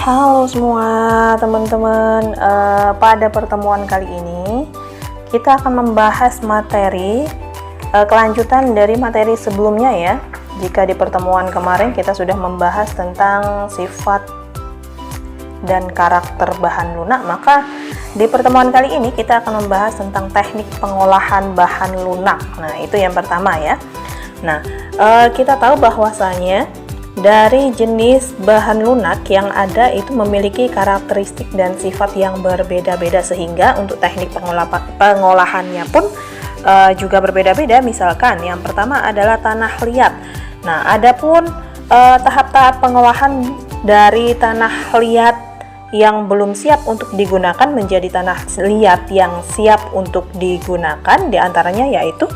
Halo semua teman-teman, pada pertemuan kali ini kita akan membahas materi kelanjutan dari materi sebelumnya ya. Jika di pertemuan kemarin kita sudah membahas tentang sifat dan karakter bahan lunak, maka di pertemuan kali ini kita akan membahas tentang teknik pengolahan bahan lunak. Nah, itu yang pertama ya. Nah, kita tahu bahwasanya dari jenis bahan lunak yang ada itu memiliki karakteristik dan sifat yang berbeda-beda, sehingga untuk teknik pengolahannya pun juga berbeda-beda. Misalkan yang pertama adalah tanah liat. Nah, adapun tahap-tahap pengolahan dari tanah liat yang belum siap untuk digunakan menjadi tanah liat yang siap untuk digunakan, diantaranya yaitu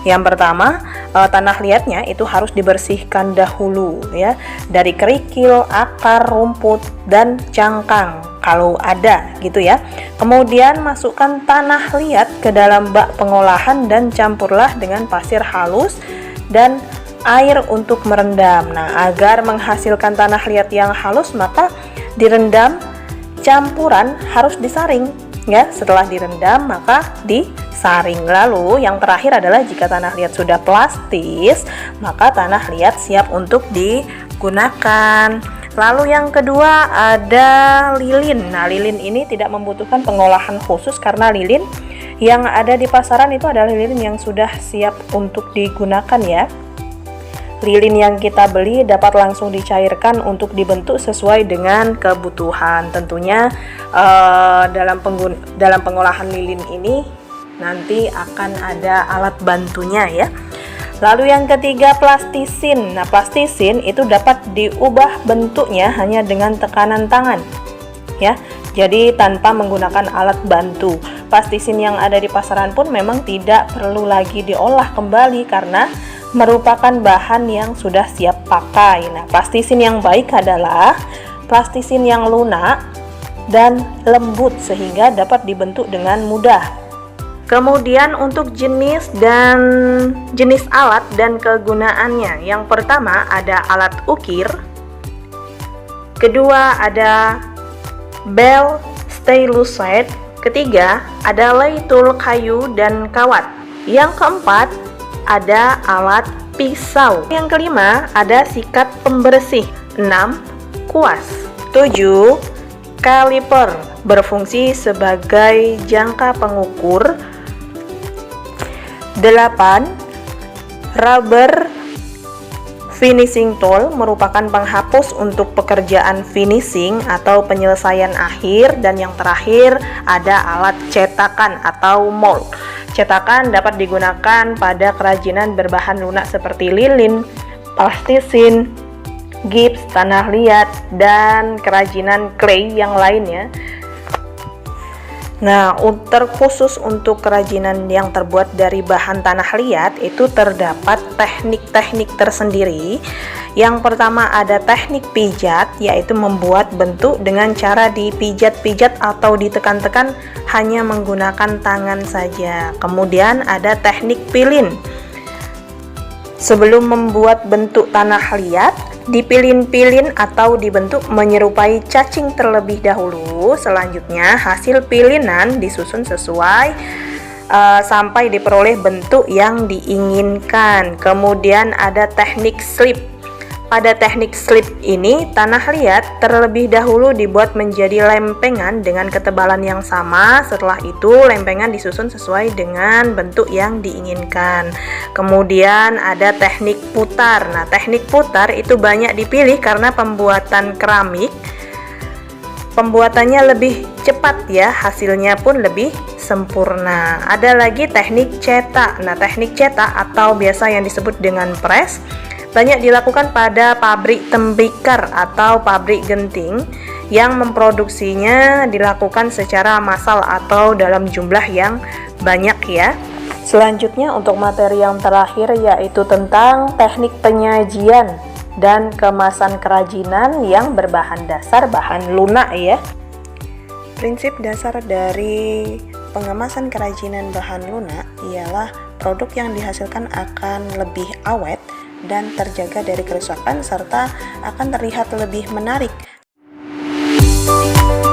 yang pertama, tanah liatnya itu harus dibersihkan dahulu ya, dari kerikil, akar, rumput, dan cangkang kalau ada gitu ya. Kemudian masukkan tanah liat ke dalam bak pengolahan dan campurlah dengan pasir halus dan air untuk merendam. Nah, agar menghasilkan tanah liat yang halus, maka direndam, campuran harus disaring ya. Setelah direndam maka disaring. Lalu yang terakhir adalah jika tanah liat sudah plastis, maka tanah liat siap untuk digunakan. Lalu yang kedua ada lilin. Nah, lilin ini tidak membutuhkan pengolahan khusus karena lilin yang ada di pasaran itu adalah lilin yang sudah siap untuk digunakan ya. Lilin yang kita beli dapat langsung dicairkan untuk dibentuk sesuai dengan kebutuhan. Tentunya dalam pengolahan lilin ini nanti akan ada alat bantunya ya. Lalu yang ketiga plastisin. Nah, plastisin itu dapat diubah bentuknya hanya dengan tekanan tangan ya. Jadi tanpa menggunakan alat bantu. Plastisin yang ada di pasaran pun memang tidak perlu lagi diolah kembali karena merupakan bahan yang sudah siap pakai. Nah, plastisin yang baik adalah plastisin yang lunak dan lembut sehingga dapat dibentuk dengan mudah. Kemudian untuk jenis alat dan kegunaannya. Yang pertama ada alat ukir. Kedua ada bel staylusite. Ketiga ada leitul kayu dan kawat. Yang keempat ada alat pisau. Yang kelima ada sikat pembersih. 6. Kuas. 7. Kaliper berfungsi sebagai jangka pengukur. 8. Rubber finishing tool merupakan penghapus untuk pekerjaan finishing atau penyelesaian akhir. Dan yang terakhir ada alat cetakan atau mold. Cetakan dapat digunakan pada kerajinan berbahan lunak seperti lilin, plastisin, gips, tanah liat, dan kerajinan clay yang lainnya. Nah, terkhusus untuk kerajinan yang terbuat dari bahan tanah liat itu terdapat teknik-teknik tersendiri. Yang pertama ada teknik pijat, yaitu membuat bentuk dengan cara dipijat-pijat atau ditekan-tekan hanya menggunakan tangan saja. Kemudian ada teknik pilin. Sebelum membuat bentuk tanah liat, dipilin-pilin atau dibentuk menyerupai cacing terlebih dahulu. Selanjutnya hasil pilinan disusun sesuai sampai diperoleh bentuk yang diinginkan. Kemudian ada teknik slip. Pada teknik slip ini, tanah liat terlebih dahulu dibuat menjadi lempengan dengan ketebalan yang sama. Setelah itu, lempengan disusun sesuai dengan bentuk yang diinginkan. Kemudian ada teknik putar. Nah, teknik putar itu banyak dipilih karena pembuatan keramik pembuatannya lebih cepat ya, hasilnya pun lebih sempurna. Ada lagi teknik cetak. Nah, teknik cetak atau biasa yang disebut dengan press banyak dilakukan pada pabrik tembikar atau pabrik genting yang memproduksinya dilakukan secara massal atau dalam jumlah yang banyak ya. Selanjutnya untuk materi yang terakhir yaitu tentang teknik penyajian dan kemasan kerajinan yang berbahan dasar bahan lunak ya. Prinsip dasar dari pengemasan kerajinan bahan lunak ialah produk yang dihasilkan akan lebih awet dan terjaga dari kerusakan serta akan terlihat lebih menarik. kasih.